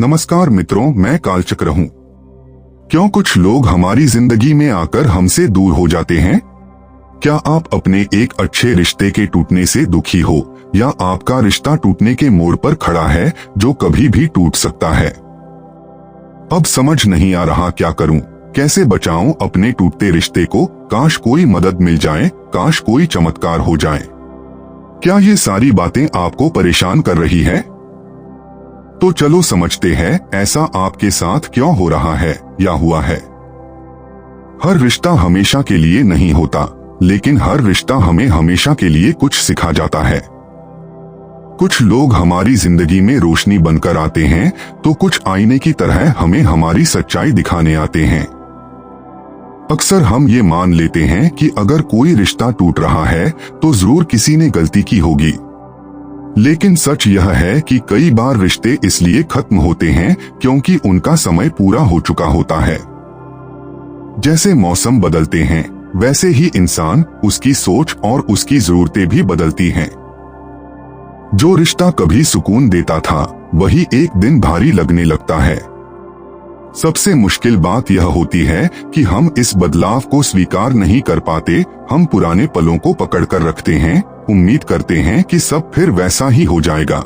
नमस्कार मित्रों, मैं कालचक्र हूँ। क्यों कुछ लोग हमारी जिंदगी में आकर हमसे दूर हो जाते हैं? क्या आप अपने एक अच्छे रिश्ते के टूटने से दुखी हो, या आपका रिश्ता टूटने के मोड़ पर खड़ा है जो कभी भी टूट सकता है? अब समझ नहीं आ रहा क्या करूं, कैसे बचाऊं अपने टूटते रिश्ते को। काश कोई मदद मिल जाए, काश कोई चमत्कार हो जाए। क्या ये सारी बातें आपको परेशान कर रही है? तो चलो समझते हैं ऐसा आपके साथ क्यों हो रहा है या हुआ है। हर रिश्ता हमेशा के लिए नहीं होता, लेकिन हर रिश्ता हमें हमेशा के लिए कुछ सिखा जाता है। कुछ लोग हमारी जिंदगी में रोशनी बनकर आते हैं, तो कुछ आईने की तरह हमें हमारी सच्चाई दिखाने आते हैं। अक्सर हम ये मान लेते हैं कि अगर कोई रिश्ता टूट रहा है तो जरूर किसी ने गलती की होगी। लेकिन सच यह है कि कई बार रिश्ते इसलिए खत्म होते हैं क्योंकि उनका समय पूरा हो चुका होता है। जैसे मौसम बदलते हैं, वैसे ही इंसान, उसकी सोच और उसकी जरूरतें भी बदलती हैं। जो रिश्ता कभी सुकून देता था, वही एक दिन भारी लगने लगता है। सबसे मुश्किल बात यह होती है कि हम इस बदलाव को स्वीकार नहीं कर पाते। हम पुराने पलों को पकड़कर रखते हैं, उम्मीद करते हैं कि सब फिर वैसा ही हो जाएगा।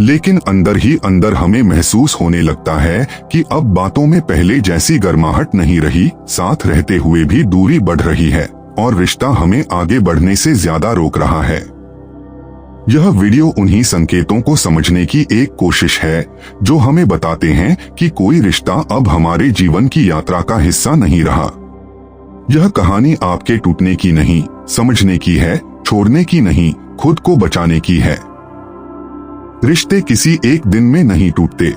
लेकिन अंदर ही अंदर हमें महसूस होने लगता है कि अब बातों में पहले जैसी गर्माहट नहीं रही, साथ रहते हुए भी दूरी बढ़ रही है और रिश्ता हमें आगे बढ़ने से ज्यादा रोक रहा है। यह वीडियो उन्हीं संकेतों को समझने की एक कोशिश है जो हमें बताते हैं कि कोई रिश्ता अब हमारे जीवन की यात्रा का हिस्सा नहीं रहा। यह कहानी आपके टूटने की नहीं, समझने की है, छोड़ने की नहीं, खुद को बचाने की है। रिश्ते किसी एक दिन में नहीं टूटते।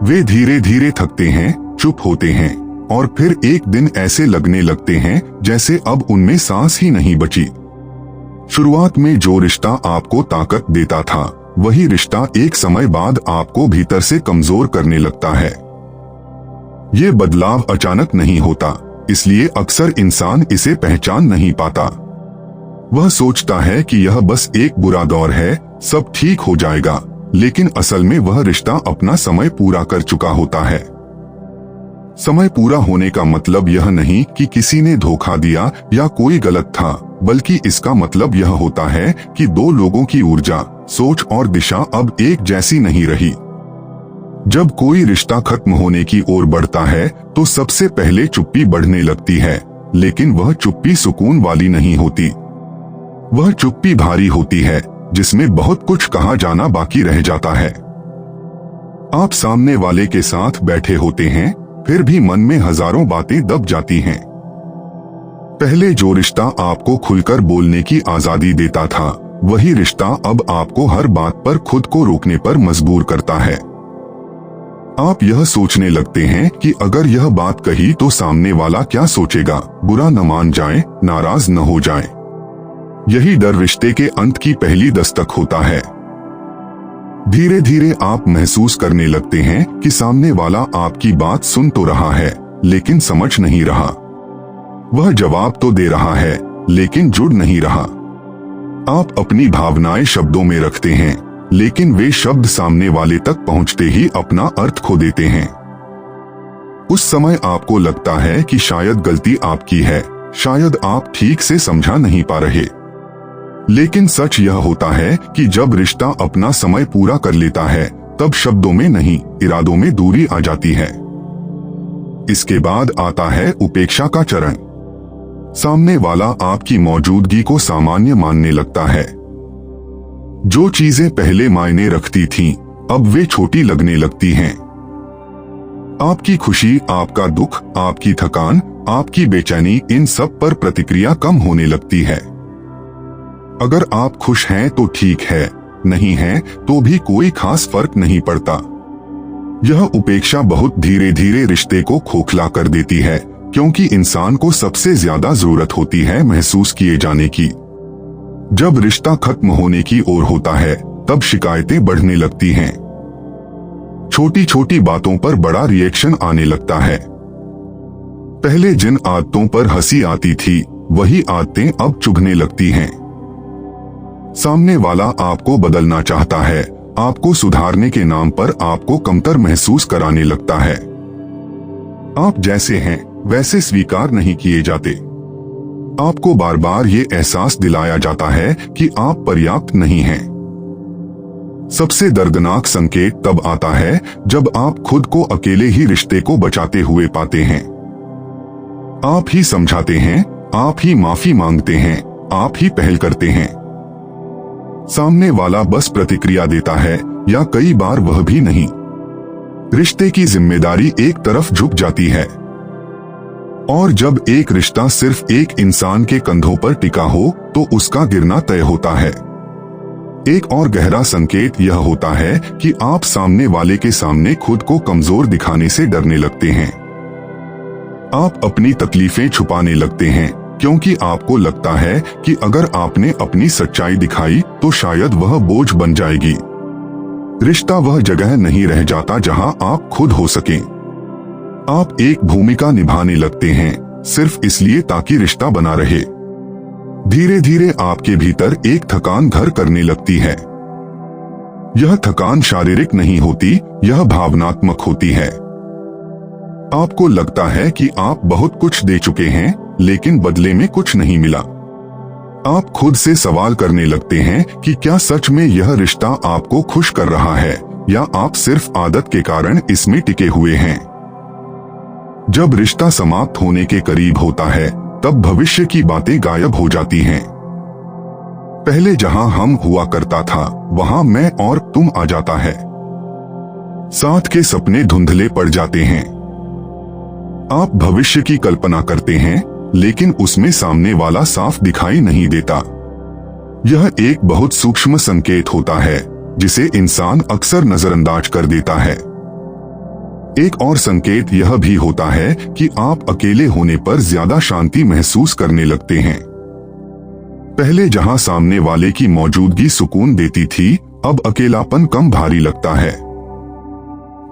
वे धीरे धीरे थकते हैं, चुप होते हैं और फिर एक दिन ऐसे लगने लगते हैं जैसे अब उनमें सांस ही नहीं बची। शुरुआत में जो रिश्ता आपको ताकत देता था, वही रिश्ता एक समय बाद आपको भीतर से कमजोर करने लगता है। ये बदलाव अचानक नहीं होता, इसलिए अक्सर इंसान इसे पहचान नहीं पाता। वह सोचता है कि यह बस एक बुरा दौर है, सब ठीक हो जाएगा, लेकिन असल में वह रिश्ता अपना समय पूरा कर चुका होता है। समय पूरा होने का मतलब यह नहीं कि किसी ने धोखा दिया या कोई गलत था, बल्कि इसका मतलब यह होता है कि दो लोगों की ऊर्जा, सोच और दिशा अब एक जैसी नहीं रही। जब कोई रिश्ता खत्म होने की ओर बढ़ता है तो सबसे पहले चुप्पी बढ़ने लगती है, लेकिन वह चुप्पी सुकून वाली नहीं होती। वह चुप्पी भारी होती है, जिसमें बहुत कुछ कहा जाना बाकी रह जाता है। आप सामने वाले के साथ बैठे होते हैं, फिर भी मन में हजारों बातें दब जाती हैं। पहले जो रिश्ता आपको खुलकर बोलने की आजादी देता था, वही रिश्ता अब आपको हर बात पर खुद को रोकने पर मजबूर करता है। आप यह सोचने लगते हैं कि अगर यह बात कही तो सामने वाला क्या सोचेगा, बुरा न मान जाए, नाराज न हो जाए। यही डर रिश्ते के अंत की पहली दस्तक होता है। धीरे धीरे आप महसूस करने लगते हैं कि सामने वाला आपकी बात सुन तो रहा है, लेकिन समझ नहीं रहा। वह जवाब तो दे रहा है, लेकिन जुड़ नहीं रहा। आप अपनी भावनाएं शब्दों में रखते हैं, लेकिन वे शब्द सामने वाले तक पहुंचते ही अपना अर्थ खो देते हैं। उस समय आपको लगता है कि शायद गलती आपकी है, शायद आप ठीक से समझा नहीं पा रहे। लेकिन सच यह होता है कि जब रिश्ता अपना समय पूरा कर लेता है, तब शब्दों में नहीं, इरादों में दूरी आ जाती है। इसके बाद आता है उपेक्षा का चरण। सामने वाला आपकी मौजूदगी को सामान्य मानने लगता है। जो चीजें पहले मायने रखती थीं, अब वे छोटी लगने लगती हैं। आपकी खुशी, आपका दुख, आपकी थकान, आपकी बेचैनी, इन सब पर प्रतिक्रिया कम होने लगती है। अगर आप खुश हैं तो ठीक है, नहीं हैं तो भी कोई खास फर्क नहीं पड़ता। यह उपेक्षा बहुत धीरे धीरे रिश्ते को खोखला कर देती है, क्योंकि इंसान को सबसे ज्यादा जरूरत होती है महसूस किए जाने की। जब रिश्ता खत्म होने की ओर होता है, तब शिकायतें बढ़ने लगती हैं। छोटी छोटी बातों पर बड़ा रिएक्शन आने लगता है। पहले जिन आदतों पर हंसी आती थी, वही आदतें अब चुभने लगती हैं। सामने वाला आपको बदलना चाहता है, आपको सुधारने के नाम पर आपको कमतर महसूस कराने लगता है। आप जैसे हैं वैसे स्वीकार नहीं किए जाते। आपको बार बार ये एहसास दिलाया जाता है कि आप पर्याप्त नहीं हैं। सबसे दर्दनाक संकेत तब आता है जब आप खुद को अकेले ही रिश्ते को बचाते हुए पाते हैं। आप ही समझाते हैं, आप ही माफी मांगते हैं, आप ही पहल करते हैं। सामने वाला बस प्रतिक्रिया देता है या कई बार वह भी नहीं। रिश्ते की जिम्मेदारी एक तरफ झुक जाती है। और जब एक रिश्ता सिर्फ एक इंसान के कंधों पर टिका हो तो उसका गिरना तय होता है। एक और गहरा संकेत यह होता है कि आप सामने वाले के सामने खुद को कमजोर दिखाने से डरने लगते हैं। आप अपनी तकलीफें छुपाने लगते हैं क्योंकि आपको लगता है कि अगर आपने अपनी सच्चाई दिखाई तो शायद वह बोझ बन जाएगी। रिश्ता वह जगह नहीं रह जाता जहां आप खुद हो सकें। आप एक भूमिका निभाने लगते हैं सिर्फ इसलिए ताकि रिश्ता बना रहे। धीरे धीरे आपके भीतर एक थकान घर करने लगती है। यह थकान शारीरिक नहीं होती, यह भावनात्मक होती है। आपको लगता है कि आप बहुत कुछ दे चुके हैं लेकिन बदले में कुछ नहीं मिला। आप खुद से सवाल करने लगते हैं कि क्या सच में यह रिश्ता आपको खुश कर रहा है या आप सिर्फ आदत के कारण इसमें टिके हुए हैं। जब रिश्ता समाप्त होने के करीब होता है तब भविष्य की बातें गायब हो जाती हैं। पहले जहां हम हुआ करता था वहां मैं और तुम आ जाता है। साथ के सपने धुंधले पड़ जाते हैं। आप भविष्य की कल्पना करते हैं लेकिन उसमें सामने वाला साफ दिखाई नहीं देता। यह एक बहुत सूक्ष्म संकेत होता है जिसे इंसान अक्सर नजरअंदाज कर देता है। एक और संकेत यह भी होता है कि आप अकेले होने पर ज्यादा शांति महसूस करने लगते हैं। पहले जहां सामने वाले की मौजूदगी सुकून देती थी, अब अकेलापन कम भारी लगता है।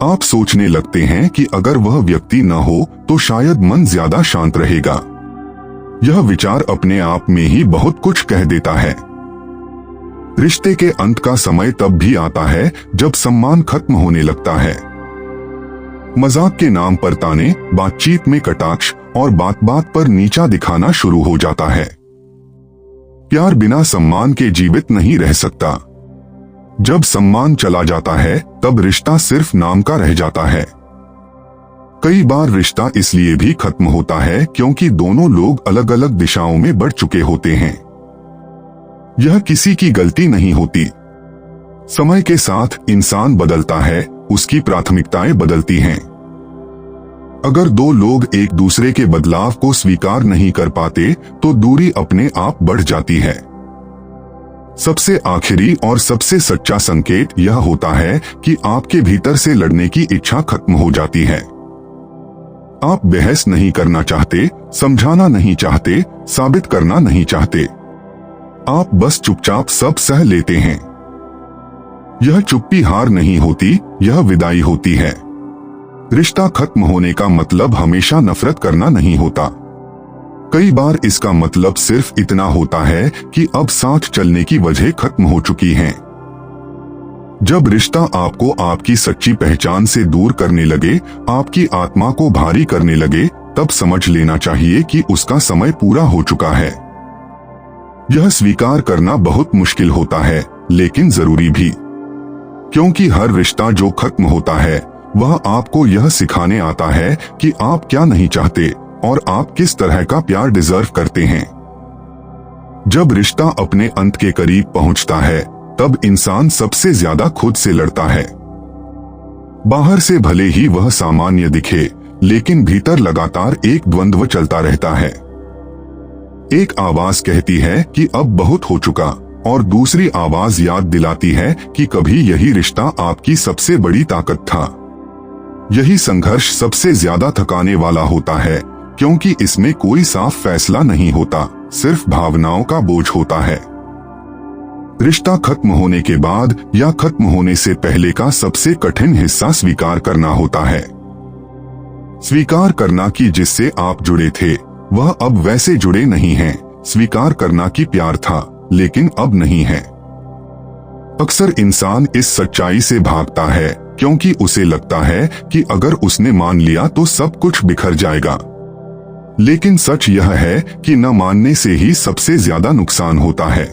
आप सोचने लगते हैं कि अगर वह व्यक्ति न हो तो शायद मन ज्यादा शांत रहेगा। यह विचार अपने आप में ही बहुत कुछ कह देता है। रिश्ते के अंत का समय तब भी आता है जब सम्मान खत्म होने लगता है। मजाक के नाम पर ताने, बातचीत में कटाक्ष और बात बात पर नीचा दिखाना शुरू हो जाता है। प्यार बिना सम्मान के जीवित नहीं रह सकता। जब सम्मान चला जाता है तब रिश्ता सिर्फ नाम का रह जाता है। कई बार रिश्ता इसलिए भी खत्म होता है क्योंकि दोनों लोग अलग अलग दिशाओं में बढ़ चुके होते हैं। यह किसी की गलती नहीं होती। समय के साथ इंसान बदलता है, उसकी प्राथमिकताएं बदलती हैं। अगर दो लोग एक दूसरे के बदलाव को स्वीकार नहीं कर पाते तो दूरी अपने आप बढ़ जाती है। सबसे आखिरी और सबसे सच्चा संकेत यह होता है कि आपके भीतर से लड़ने की इच्छा खत्म हो जाती है। आप बहस नहीं करना चाहते, समझाना नहीं चाहते, साबित करना नहीं चाहते। आप बस चुपचाप सब सह लेते हैं। यह चुप्पी हार नहीं होती, यह विदाई होती है। रिश्ता खत्म होने का मतलब हमेशा नफरत करना नहीं होता। कई बार इसका मतलब सिर्फ इतना होता है कि अब साथ चलने की वजह खत्म हो चुकी है। जब रिश्ता आपको आपकी सच्ची पहचान से दूर करने लगे, आपकी आत्मा को भारी करने लगे, तब समझ लेना चाहिए कि उसका समय पूरा हो चुका है। यह स्वीकार करना बहुत मुश्किल होता है लेकिन जरूरी भी, क्योंकि हर रिश्ता जो खत्म होता है वह आपको यह सिखाने आता है कि आप क्या नहीं चाहते और आप किस तरह का प्यार डिजर्व करते हैं। जब रिश्ता अपने अंत के करीब पहुंचता है तब इंसान सबसे ज्यादा खुद से लड़ता है। बाहर से भले ही वह सामान्य दिखे लेकिन भीतर लगातार एक द्वंद्व चलता रहता है। एक आवाज कहती है कि अब बहुत हो चुका और दूसरी आवाज याद दिलाती है कि कभी यही रिश्ता आपकी सबसे बड़ी ताकत था। यही संघर्ष सबसे ज्यादा थकाने वाला होता है क्योंकि इसमें कोई साफ फैसला नहीं होता, सिर्फ भावनाओं का बोझ होता है। रिश्ता खत्म होने के बाद या खत्म होने से पहले का सबसे कठिन हिस्सा स्वीकार करना होता है। स्वीकार करना कि जिससे आप जुड़े थे वह अब वैसे जुड़े नहीं हैं। स्वीकार करना कि प्यार था लेकिन अब नहीं है। अक्सर इंसान इस सच्चाई से भागता है क्योंकि उसे लगता है कि अगर उसने मान लिया तो सब कुछ बिखर जाएगा। लेकिन सच यह है कि न मानने से ही सबसे ज्यादा नुकसान होता है।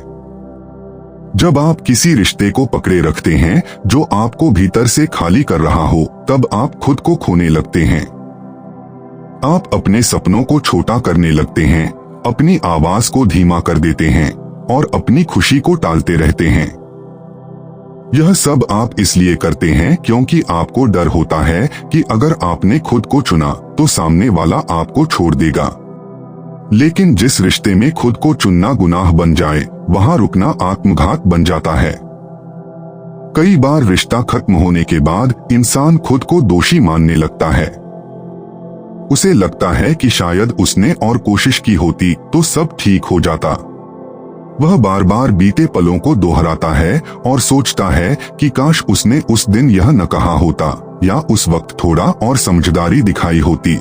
जब आप किसी रिश्ते को पकड़े रखते हैं जो आपको भीतर से खाली कर रहा हो, तब आप खुद को खोने लगते हैं। आप अपने सपनों को छोटा करने लगते हैं, अपनी आवाज को धीमा कर देते हैं और अपनी खुशी को टालते रहते हैं। यह सब आप इसलिए करते हैं क्योंकि आपको डर होता है कि अगर आपने खुद को चुना तो सामने वाला आपको छोड़ देगा। लेकिन जिस रिश्ते में खुद को चुनना गुनाह बन जाए, वहां रुकना आत्मघात बन जाता है। कई बार रिश्ता खत्म होने के बाद इंसान खुद को दोषी मानने लगता है। उसे लगता है कि शायद उसने और कोशिश की होती तो सब ठीक हो जाता। वह बार बार बीते पलों को दोहराता है और सोचता है कि काश उसने उस दिन यह न कहा होता या उस वक्त थोड़ा और समझदारी दिखाई होती।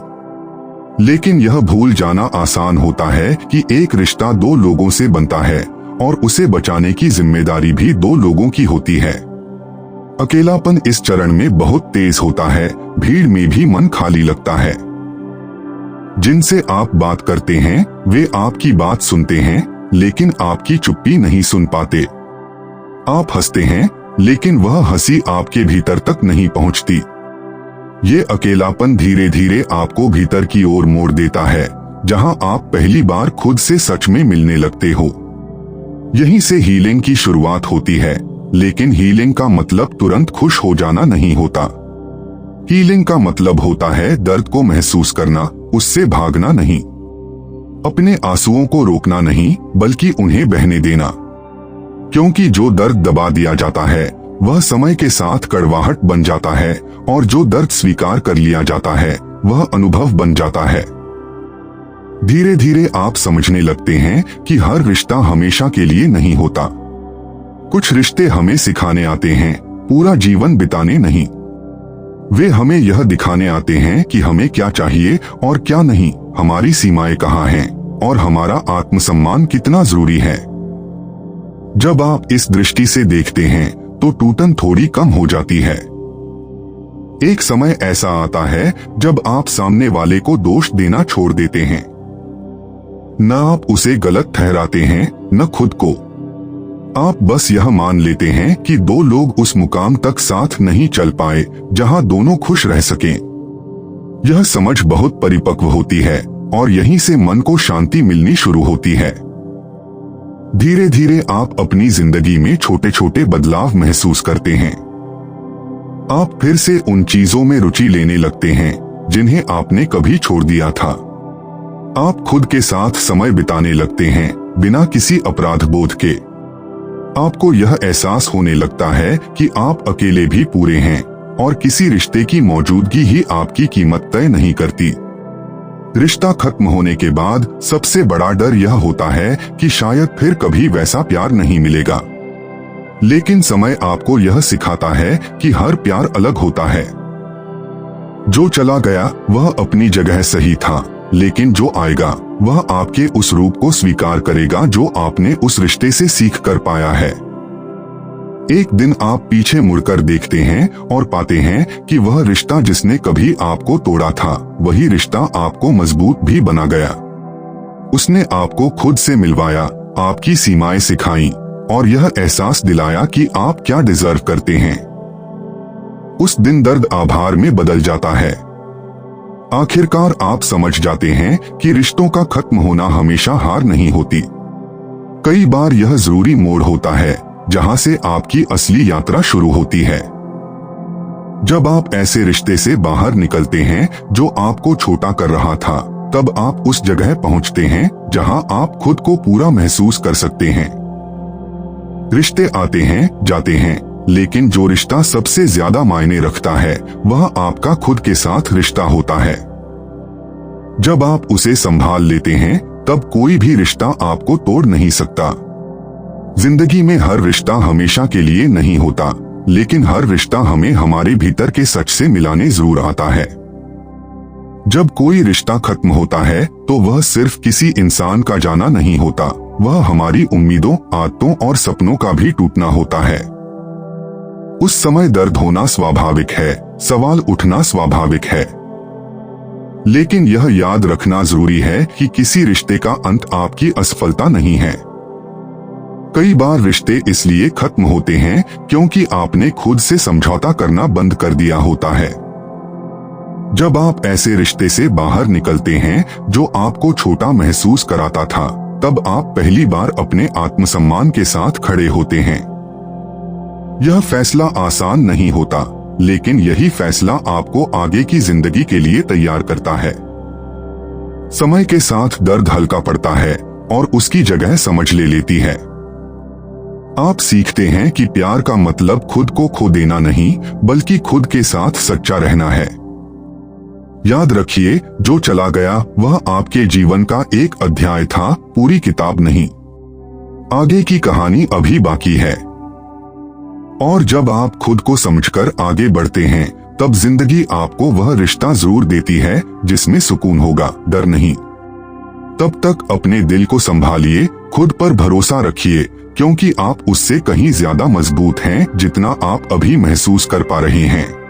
लेकिन यह भूल जाना आसान होता है कि एक रिश्ता दो लोगों से बनता है और उसे बचाने की जिम्मेदारी भी दो लोगों की होती है। अकेलापन इस चरण में बहुत तेज होता है, भीड़ में भी मन खाली लगता है। जिनसे आप बात करते हैं वे आपकी बात सुनते हैं लेकिन आपकी चुप्पी नहीं सुन पाते। आप हंसते हैं लेकिन वह हंसी आपके भीतर तक नहीं पहुंचती। ये अकेलापन धीरे धीरे आपको भीतर की ओर मोड़ देता है, जहां आप पहली बार खुद से सच में मिलने लगते हो। यहीं से हीलिंग की शुरुआत होती है, लेकिन हीलिंग का मतलब तुरंत खुश हो जाना नहीं होता। हीलिंग का मतलब होता है दर्द को महसूस करना, उससे भागना नहीं। अपने आंसुओं को रोकना नहीं, बल्कि उन्हें बहने देना। क्योंकि जो दर्द दबा दिया जाता है वह समय के साथ कड़वाहट बन जाता है और जो दर्द स्वीकार कर लिया जाता है वह अनुभव बन जाता है। धीरे धीरे आप समझने लगते हैं कि हर रिश्ता हमेशा के लिए नहीं होता। कुछ रिश्ते हमें सिखाने आते हैं, पूरा जीवन बिताने नहीं। वे हमें यह दिखाने आते हैं कि हमें क्या चाहिए और क्या नहीं, हमारी सीमाएं कहाँ हैं और हमारा आत्मसम्मान कितना जरूरी है। जब आप इस दृष्टि से देखते हैं तो टूटन थोड़ी कम हो जाती है। एक समय ऐसा आता है जब आप सामने वाले को दोष देना छोड़ देते हैं। न आप उसे गलत ठहराते हैं, न खुद को। आप बस यह मान लेते हैं कि दो लोग उस मुकाम तक साथ नहीं चल पाए जहां दोनों खुश रह सकें। यह समझ बहुत परिपक्व होती है और यहीं से मन को शांति मिलनी शुरू होती है। धीरे धीरे आप अपनी जिंदगी में छोटे छोटे बदलाव महसूस करते हैं। आप फिर से उन चीजों में रुचि लेने लगते हैं जिन्हें आपने कभी छोड़ दिया था। आप खुद के साथ समय बिताने लगते हैं बिना किसी अपराध बोध के। आपको यह एहसास होने लगता है कि आप अकेले भी पूरे हैं और किसी रिश्ते की मौजूदगी ही आपकी कीमत तय नहीं करती। रिश्ता खत्म होने के बाद सबसे बड़ा डर यह होता है कि शायद फिर कभी वैसा प्यार नहीं मिलेगा। लेकिन समय आपको यह सिखाता है कि हर प्यार अलग होता है। जो चला गया वह अपनी जगह सही था, लेकिन जो आएगा वह आपके उस रूप को स्वीकार करेगा जो आपने उस रिश्ते से सीख कर पाया है। एक दिन आप पीछे मुड़कर देखते हैं और पाते हैं कि वह रिश्ता जिसने कभी आपको तोड़ा था, वही रिश्ता आपको मजबूत भी बना गया। उसने आपको खुद से मिलवाया, आपकी सीमाएं सिखाई और यह एहसास दिलाया कि आप क्या डिजर्व करते हैं। उस दिन दर्द आभार में बदल जाता है। आखिरकार आप समझ जाते हैं कि रिश्तों का खत्म होना हमेशा हार नहीं होती। कई बार यह जरूरी मोड़ होता है जहां से आपकी असली यात्रा शुरू होती है। जब आप ऐसे रिश्ते से बाहर निकलते हैं जो आपको छोटा कर रहा था, तब आप उस जगह पहुंचते हैं जहां आप खुद को पूरा महसूस कर सकते हैं। रिश्ते आते हैं, जाते हैं, लेकिन जो रिश्ता सबसे ज्यादा मायने रखता है वह आपका खुद के साथ रिश्ता होता है। जब आप उसे संभाल लेते हैं तब कोई भी रिश्ता आपको तोड़ नहीं सकता। जिंदगी में हर रिश्ता हमेशा के लिए नहीं होता, लेकिन हर रिश्ता हमें हमारे भीतर के सच से मिलाने जरूर आता है। जब कोई रिश्ता खत्म होता है तो वह सिर्फ किसी इंसान का जाना नहीं होता, वह हमारी उम्मीदों, आदतों और सपनों का भी टूटना होता है। उस समय दर्द होना स्वाभाविक है, सवाल उठना स्वाभाविक है। लेकिन यह याद रखना जरूरी है कि किसी रिश्ते का अंत आपकी असफलता नहीं है। कई बार रिश्ते इसलिए खत्म होते हैं क्योंकि आपने खुद से समझौता करना बंद कर दिया होता है। जब आप ऐसे रिश्ते से बाहर निकलते हैं जो आपको छोटा महसूस कराता था, तब आप पहली बार अपने आत्मसम्मान के साथ खड़े होते हैं। यह फैसला आसान नहीं होता, लेकिन यही फैसला आपको आगे की जिंदगी के लिए तैयार करता है। समय के साथ दर्द हल्का पड़ता है और उसकी जगह समझ ले लेती है। आप सीखते हैं कि प्यार का मतलब खुद को खो देना नहीं, बल्कि खुद के साथ सच्चा रहना है। याद रखिए, जो चला गया वह आपके जीवन का एक अध्याय था, पूरी किताब नहीं। आगे की कहानी अभी बाकी है। और जब आप खुद को समझकर आगे बढ़ते हैं, तब जिंदगी आपको वह रिश्ता जरूर देती है जिसमें सुकून होगा, डर नहीं। तब तक अपने दिल को संभालिए, खुद पर भरोसा रखिए, क्योंकि आप उससे कहीं ज्यादा मजबूत हैं जितना आप अभी महसूस कर पा रहे हैं।